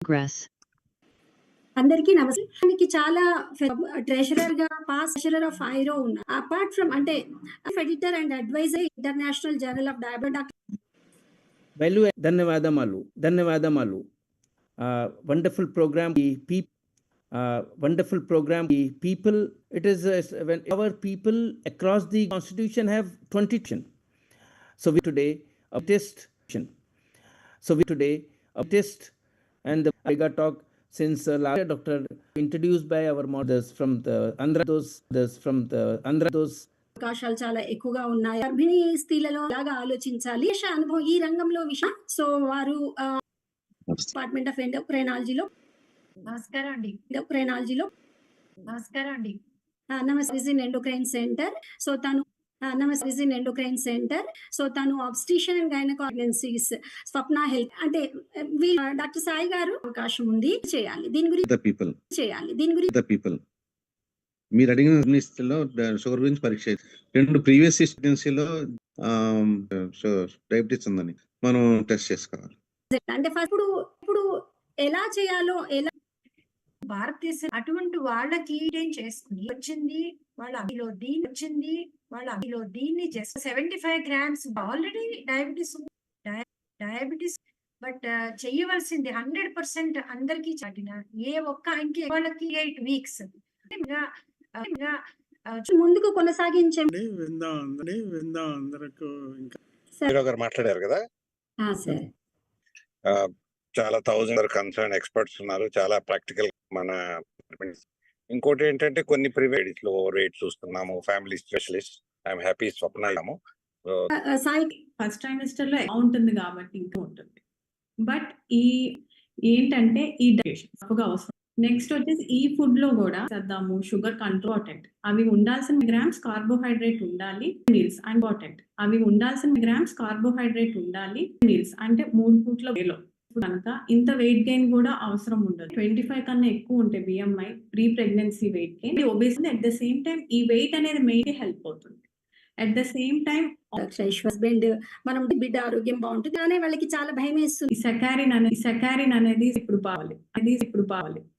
Progress. అందరికీ నమస్తే. మనకి చాలా ట్రెషరర్ గా పాస్ ట్రెషరర్ ఆఫ్ ఐరో ఉన్నా. అపార్ట్ ఫ్రమ్ అంటే editor and advisor international journal of diabetic. ధన్యవాదములు. Wonderful program. Wonderful program. People, it is when our people across the constitution have 20. So we today a test. And the PregaTalk since last year, Doctor introduced by our mothers from the Andhra, those అవకాశాలు చాలా ఎక్కువగా ఉన్నాయి. గర్భిణీ స్త్రీలలో లాగా ఆలోచించాలి. అనుభవం ఈ రంగంలో విషయం. సో వారు డిపార్ట్మెంట్ ఆఫ్ ఎండోక్రైనాలజీలో నమస్కారం అండి. నమస్తే ఎండోక్రైన్ సెంటర్. సో తను ఎండోక్రైన్ సెంటర్. సో తను ఆబ్స్టిషన్ అండ్ గైనకాలజీస్ స్వప్న హెల్త్ అంటే డాక్టర్ సాయి గారు అవకాశం ఉంది చేయాలి. దీని గురించి మీరు అడిగిన షుగర్ గురించి పరీక్ష 2 ప్రీవియస్ లో డయాబెటీస్ ఉందని మనం టెస్ట్ చేసుకోవాలి. అంటే ఇప్పుడు ఎలా చేయాలో భారతదేశం అటువంటి వాళ్ళకి ఏం చేసుకుని వచ్చింది వాళ్ళ దీన్ని just 75 grams already diabetes but చెయ్యవలసింది 100% అందరికి చాటిన ఏ ఒక్క ఇంకే వాళ్ళకి 8 weeks ముందుకు కొనసాగించే మాట్లాడారు కదా. చాలా 1000 కన్సర్న్ ఎక్స్పర్ట్స్ ఉన్నారు, చాలా ప్రాక్టికల్. మన ఇంకోటి ఏంటంటే కొన్ని ప్రైవేట్ లో ఓవర్ వెయిట్ చూస్తున్నాము. Family specialist I'm happy Swapna first trimester లో ఉంటుంది కాబట్టి ఇంకా ఉంటుంది. బట్ ఈ ఏంటంటే ఈ డైజెషన్ అవసరం. నెక్స్ట్ వచ్చేసి ఈ ఫుడ్ లో కూడా చేద్దాము షుగర్ కంట్రోల్. అవి ఉండాల్సిన గ్రామ్స్ కార్బోహైడ్రేట్ ఉండాలి. Meals important. అవి ఉండాల్సిన గ్రామ్స్ కార్బోహైడ్రేట్ ఉండాలి. మీల్స్ అంటే 3 పూట్ల వేలో కనుక ఇంత వెయిట్ గెయిన్ కూడా అవసరం ఉండదు. 25 కన్నా ఎక్కువ ఉంటే BMI pre pregnancy weight gain obesity. At the same time ఈ వెయిట్ అనేది మెయిన్ హెల్ప్ అవుతుంది. At the same time husband మనం బిడ్డ ఆరోగ్యం బాగుంటుంది అనే వాళ్ళకి చాలా భయం వేస్తుంది. సకారిన్ అనేది ఇప్పుడు బావాలి.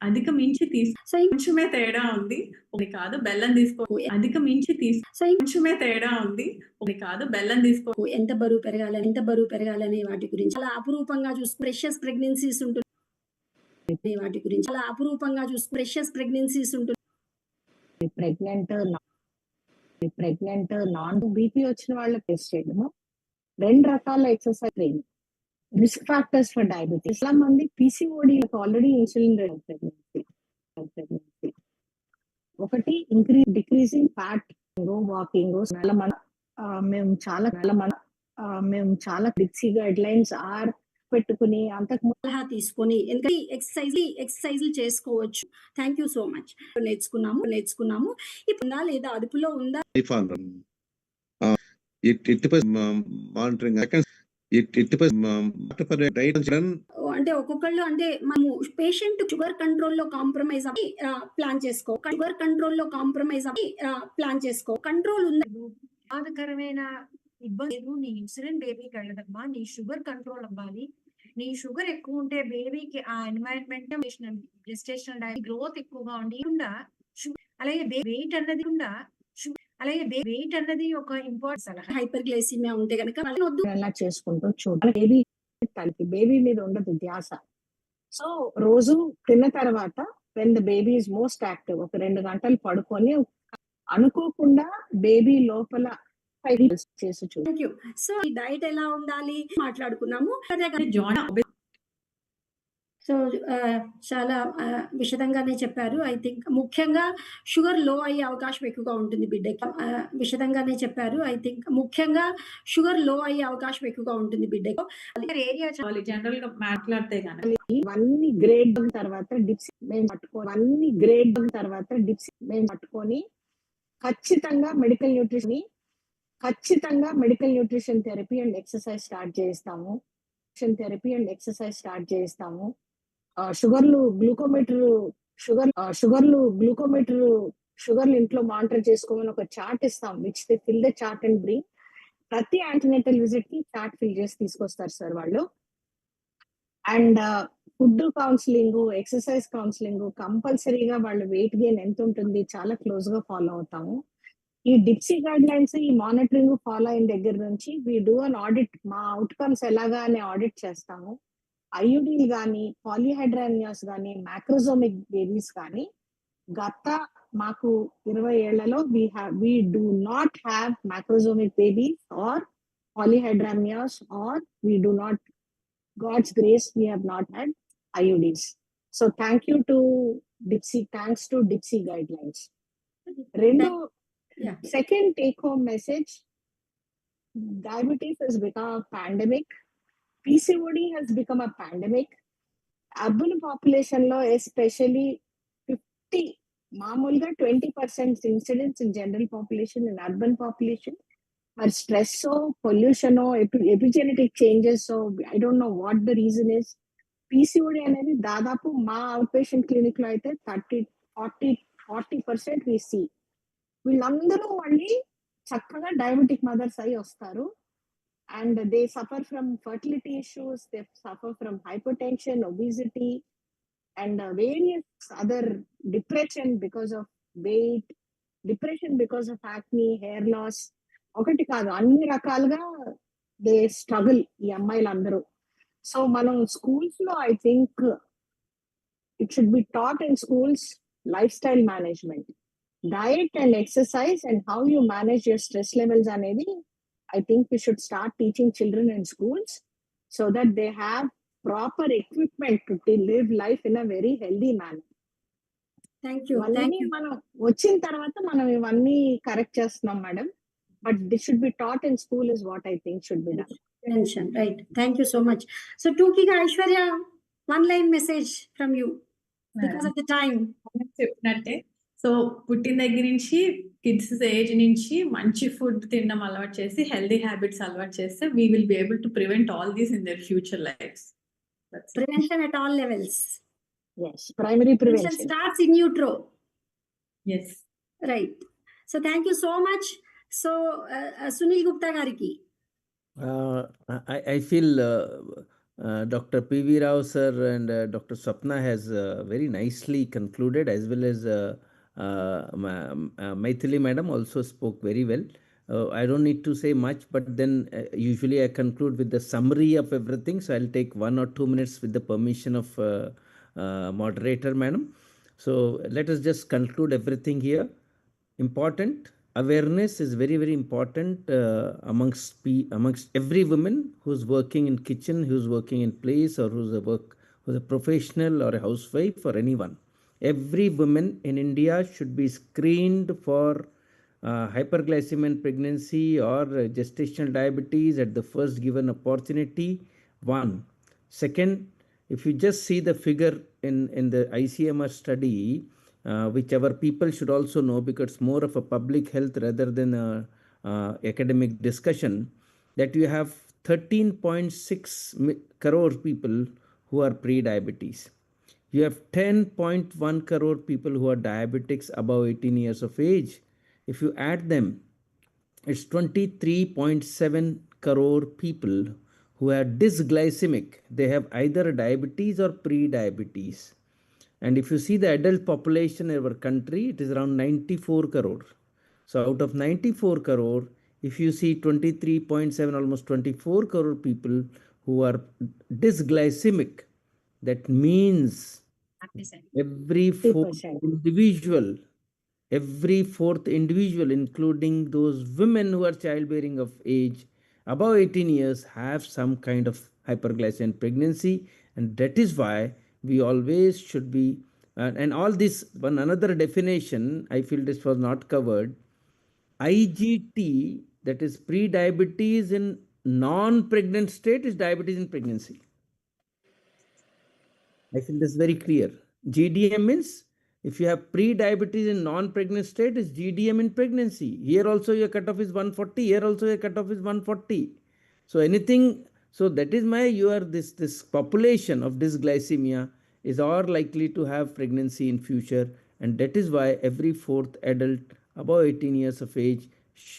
అధిక మించి కొంచెమే తేడా ఉంది ఒకటి కాదు బెల్లం తీసుకో. అధిక మించి కొంచెమే తేడా ఉంది ఒకటి కాదు బెల్లం తీసుకో. ఎంత బరువు పెరగాలని వాటి గురించి చాలా అపురూపంగా చూసుకు ప్రెషియస్ ప్రెగ్నెన్సీస్ ఉంటుంది. ప్రెగ్నెంట్ నాన్ బీపీ వచ్చిన వాళ్ళకి టెస్ట్ చేయడము. 2 రకాల exercise training. Risk factors for diabetes. చాలా మంది పీసీఓడి ఆల్రెడీ ఇన్సులిన్ ప్రెగ్నెన్సీ. ఒకటి డిక్రీజింగ్ ఫ్యాట్, వాకింగ్. మేము చాలా డిక్సీ గైడ్ లైన్స్ పెట్టుకుని అంతకు సలహా తీసుకొని ఎందుకంటే ఎక్సర్సైజ్ చేసుకోవచ్చు. Thank you so much. నేర్చుకున్నాము. ఇప్పుడు లేదా అదుపులో ఉందా మానిటరింగ్ అంటే ఒక్కొక్కళ్ళు అంటే మనము పేషెంట్ షుగర్ కంట్రోల్ లో కాంప్రమైజ్ అవ్వి ప్లాన్ చేసుకో. కంట్రోల్ ఉందా? బాధకరమైన ఇబ్బంది లేదు. నీ ఇన్సులిన్ బేబీకి వెళ్ళదమ్మా. నీ షుగర్ కంట్రోల్ అవ్వాలి. నీ షుగర్ ఎక్కువ ఉంటే బేబీకి ఆ ఎన్వైరన్మెంట్ జెస్టేషనల్ డైట్ గ్రోత్ ఎక్కువగా ఉండి అలాగే వెయిట్ అన్నది ఒక ఇంపార్టెంట్ సలహా. హైపర్ గ్లైసిమియా ఉంటే కనుక ఎలా చేసుకుంటూ చూడాలి. బేబీ మీద ఉండదు ధ్యాస. సో రోజు తిన్న తర్వాత when the baby is most active ఒక 2 గంటలు పడుకొని అనుకోకుండా బేబీ లోపల చేసి చూడు. Thank you. సో ఈ డైట్ ఎలా ఉండాలి మాట్లాడుకున్నాము. సో చాలా విషదంగానే చెప్పారు. ఐ థింక్ ముఖ్యంగా షుగర్ లో అయ్యే అవకాశం ఎక్కువగా ఉంటుంది బిడ్డకి. ఏరియా చాలి జనరల్ గా మాట్లాడితే ఇవన్నీ గ్రేడ్ తర్వాత డిప్స్ మేము పట్టుకొని ఖచ్చితంగా medical nutrition therapy and exercise start చేస్తాము. షుగర్లు ఇంట్లో మానిటర్ చేసుకోమని ఒక చార్ట్ ఇస్తాం. Which they fill the chart and bring. ప్రతి యాంటీనేటల్ విజిట్ కి చార్ట్ ఫిల్ చేసి తీసుకొస్తారు సార్ వాళ్ళు. And food counselling, exercise counselling, కంపల్సరీగా వాళ్ళ వెయిట్ గెయిన్ ఎంత ఉంటుంది చాలా క్లోజ్ గా ఫాలో అవుతాము. ఈ డిప్సీ గైడ్ లైన్స్, ఈ మానిటరింగ్ ఫాలో అయిన దగ్గర నుంచి వి డూ అన్ ఆడిట్. మా అవుట్కమ్స్ ఎలాగా అని ఆడిట్ చేస్తాము. ఐయుడీలు కానీ, పాలిహైడ్రానియాస్ కానీ, మ్యాక్రోజోమిక్ బేబీస్ కానీ గత మాకు 20 ఏళ్లలో we do not have macrosomic babies or polyhydramnias, or we do not, God's grace, we have not had IUDs. So thank you to Dipsy, thanks to Dipsy guidelines. Rendo, Yeah. second take home message, diabetes has become a pandemic. PCOD has become a pandemic. Urban population లో especially 50, మామూలుగా 20% incidence in general population, in urban population. మరి stress, pollution, epigenetic changes, I don't know what the reason is. PCOD అనేది దాదాపు మా out patient clinic లో అయితే 40% we see. వీళ్ళందరూ మళ్ళీ చక్కగా డయాబెటిక్ మదర్స్ అయి వస్తారు. And they suffer from fertility issues, they suffer from hypertension, obesity, and various other depression because of weight, depression because of acne, hair loss. ఒకటి కాదు, అన్ని రకాలుగా దే స్ట్రగుల్ ఈ అమ్మాయిలందరూ. సో మనం స్కూల్స్ లో I think it should be taught in schools lifestyle management, diet and exercise and how you manage your stress levels అనేది I think we should start teaching children in schools so that they have proper equipment to live life in a very healthy manner. Thank you. ఇవన్నీ మనం వచ్చిన తర్వాత మనం ఇవన్నీ correct చేస్తున్నాం madam, but this should be taught in school is what I think should be done. Mention, right. Thank you so much. So Tukiga Aishwarya, one line message from you because of the time. చెప్పినట్టే, so పుట్టిన దగ్గర నుంచి kids age నుంచి మంచి food తినడం అలవాటు చేసి healthy habits అలవాటు చేస్తే we will be able to prevent all these in their future lifes. Prevention at all levels. Yes, primary Prevention prevention starts in utero. Yes. Right. So thank you so much. So Sunil Gupta gariki. I feel Dr. P.V. Rao sir and Dr. Swapna has very nicely concluded, as well as Maithili madam also spoke very well. I don't need to say much, but then usually I conclude with the summary of everything. So I'll take 1 or 2 minutes with the permission of moderator madam. So let us just conclude everything here. Important awareness is very, very important amongst every woman who's working in kitchen, who's working in place, or who's a professional or a housewife, or anyone. Every woman in India should be screened for hyperglycemia in pregnancy or gestational diabetes at the first given opportunity. One. Second, if you just see the figure in the ICMR study, which our people should also know, because it's more of a public health rather than a academic discussion, that you have 13.6 crore people who are pre-diabetes. You have 10.1 crore people who are diabetics above 18 years of age. If you add them, it's 23.7 crore people who are dysglycemic. They have either diabetes or pre-diabetes. And if you see the adult population in our country, it is around 94 crore. So out of 94 crore, if you see 23.7, almost 24 crore people who are dysglycemic, that means every fourth 50%. individual, including those women who are childbearing of age above 18 years, have some kind of hyperglycemia in pregnancy. And that is why we always should be, and all this, one another definition, I feel this was not covered. IGT, that is pre-diabetes in non-pregnant state, is diabetes in pregnancy. I feel this very clear. GDM means if you have pre-diabetes in non-pregnant state, is GDM in pregnancy. Here also your cutoff is 140. Here also your cutoff is 140. So anything, so that is why you are this population of dysglycemia is all likely to have pregnancy in future, and that is why every fourth adult above 18 years of age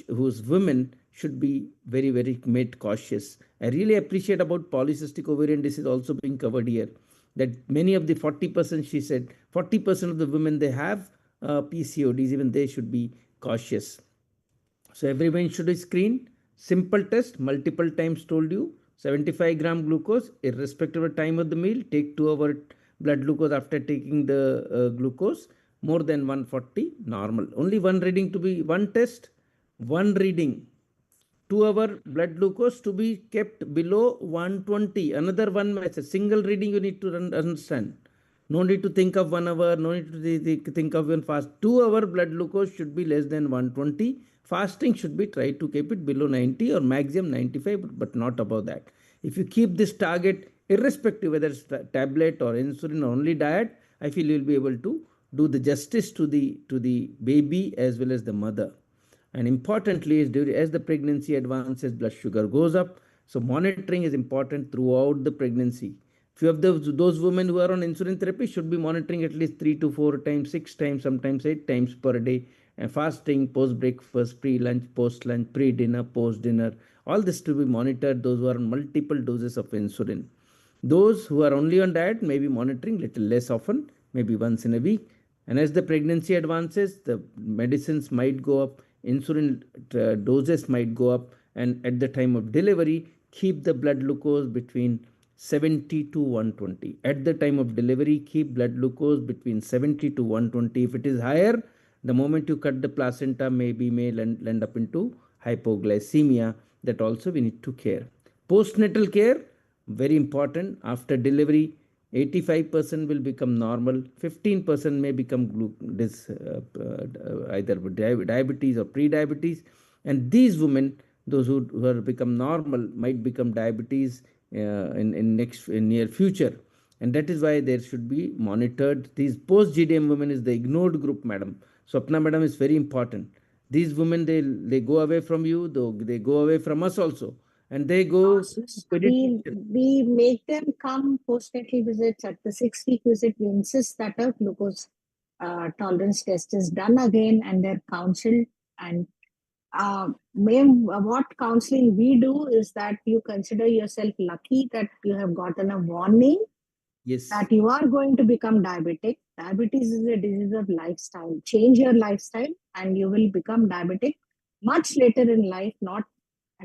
whose women should be very, very made cautious. I really appreciate about polycystic ovarian disease also being covered here. that many of the 40%, she said, 40% of the women, they have PCODs, even they should be cautious. So everyone should screen. Simple test, multiple times told you. 75-gram glucose, irrespective of time of the meal. Take 2-hour blood glucose after taking the glucose. More than 140, normal. Only one reading to be, one test, one reading. 2-hour blood glucose to be kept below 120. Another one match, a single reading you need to understand. No need to think of 1 hour, no need to think of one fast. 2-hour blood glucose should be less than 120. Fasting should be tried to keep it below 90 or maximum 95, but not above that. If you keep this target, irrespective whether it's tablet or insulin or only diet, I feel you'll be able to do the justice to the baby as well as the mother. And importantly, as the pregnancy advances, blood sugar goes up. So monitoring is important throughout the pregnancy. Few of those women who are on insulin therapy should be monitoring at least 3 to 4 times, 6 times, sometimes 8 times per day. And fasting, post-breakfast, pre-lunch, post-lunch, pre-dinner, post-dinner. All this to be monitored, those who are on multiple doses of insulin. Those who are only on diet may be monitoring little less often, maybe once in a week. And as the pregnancy advances, the medicines might go up, insulin doses might go up, and at the time of delivery, keep the blood glucose between 70 to 120. At the time of delivery, keep blood glucose between 70 to 120. If it is higher, the moment you cut the placenta, may land up into hypoglycemia. That also we need to care. Postnatal care, very important. After delivery, 85% will become normal, 15% may become either diabetes or pre-diabetes. And these women, those who have become normal, might become diabetes in near future. And that is why there should be monitored. These post-GDM women is the ignored group, madam. Swapna madam is very important. These women, they go away from you, though they go away from us also. And they go. We make them come postnatal visits. At the 6-week visit, we insist that a glucose tolerance test is done again and they're counseled. And what counseling we do is that you consider yourself lucky that you have gotten a warning. Yes. That you are going to become diabetic. Diabetes is a disease of lifestyle. Change your lifestyle and you will become diabetic much later in life, not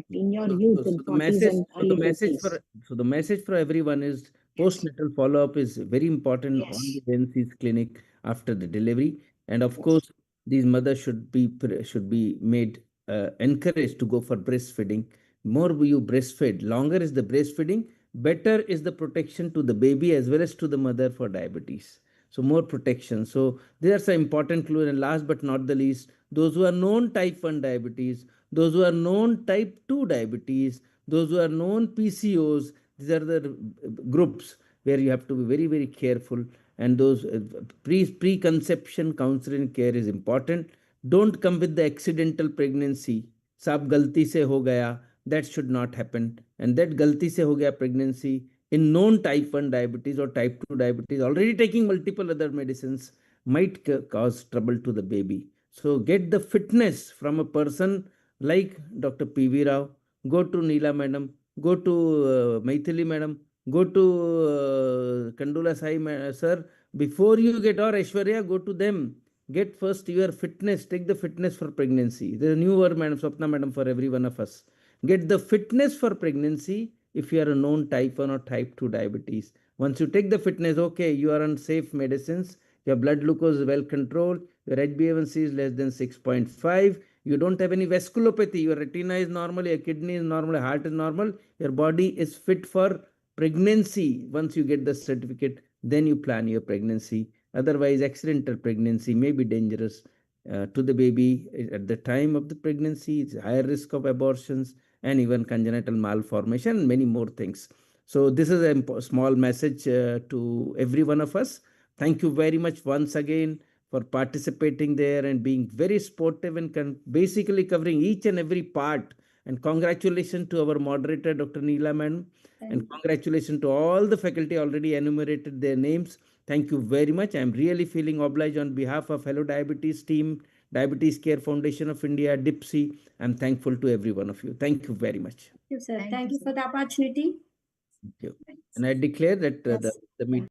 in your youth, in 40s and early 50s. So the message for everyone is postnatal follow-up is very important on the Densi's clinic after the delivery. And of course, these mothers should be made encouraged to go for breastfeeding. More you breastfeed, longer is the breastfeeding, better is the protection to the baby as well as to the mother for diabetes. So more protection. So there's an important clue. And last but not the least, those who are known type 1 diabetes, those who are known type 2 diabetes, those who are known PCOs, these are the groups where you have to be very, very careful. And those preconception counseling care is important. Don't come with the accidental pregnancy. Saab galti se ho gaya. That should not happen. And that galti se ho gaya pregnancy in known type 1 diabetes or type 2 diabetes, already taking multiple other medicines, might cause trouble to the baby. So get the fitness from a person like Dr. P.V. Rao, go to Neela madam, go to Maithili madam, go to Kandula Sai sir. Before you get, or Aishwarya, go to them. Get first your fitness, take the fitness for pregnancy. There's a new word, madam, Swapna madam, for every one of us. Get the fitness for pregnancy if you are a known type 1 or type 2 diabetes. Once you take the fitness, okay, you are on safe medicines, your blood glucose is well controlled, your HbA1c is less than 6.5, you don't have any vasculopathy, your retina is normal, your kidney is normal, your heart is normal, your body is fit for pregnancy. Once you get the certificate, then you plan your pregnancy. Otherwise, accidental pregnancy may be dangerous to the baby at the time of the pregnancy. It's higher risk of abortions and even congenital malformation and many more things. So this is a small message to every one of us. Thank you very much once again for participating there and being very sportive and basically covering each and every part. And congratulations to our moderator, Dr. Neela madam. And congratulations to all the faculty already enumerated their names. Thank you very much. I'm really feeling obliged on behalf of Hello Diabetes team, Diabetes Care Foundation of India, DIPSI. I'm thankful to every one of you. Thank you very much. Thank you, sir. Thank you for the opportunity. Thank you. And I declare that the meeting